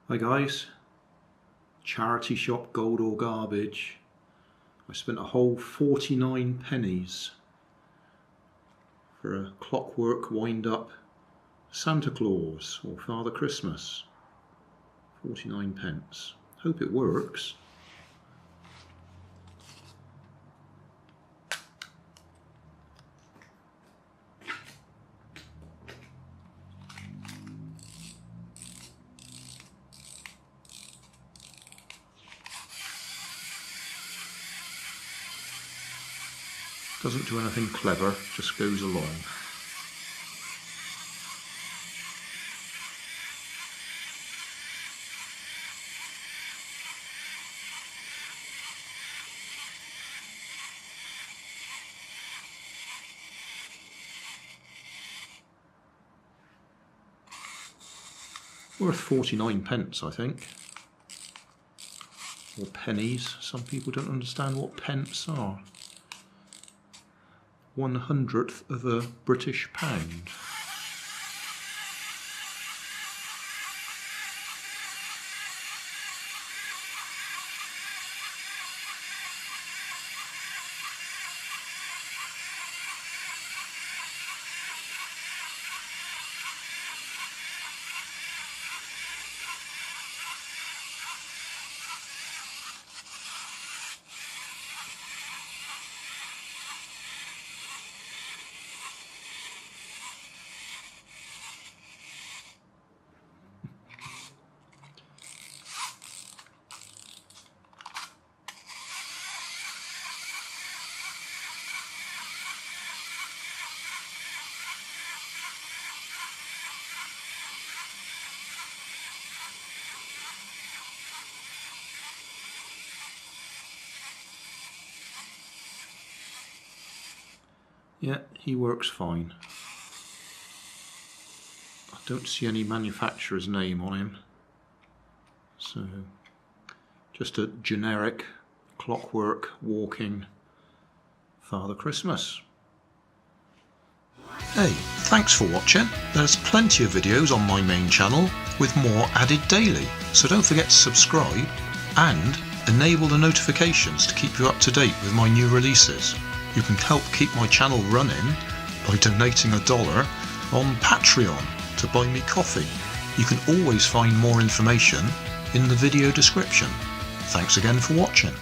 Hi guys, charity shop Gold or Garbage. I spent a whole 49 pennies for a clockwork wind up Santa Claus or Father Christmas. 49 pence. Hope it works. Doesn't do anything clever, just goes along. Worth 49 pence, I think. Or pennies. Some people don't understand what pence are. 1/100th of a British pound. Yeah, he works fine. I don't see any manufacturer's name on him. So, just a generic clockwork walking Father Christmas. Hey, thanks for watching. There's plenty of videos on my main channel with more added daily, so don't forget to subscribe and enable the notifications to keep you up to date with my new releases. You can help keep my channel running by donating $1 on Patreon to buy me coffee. You can always find more information in the video description. Thanks again for watching.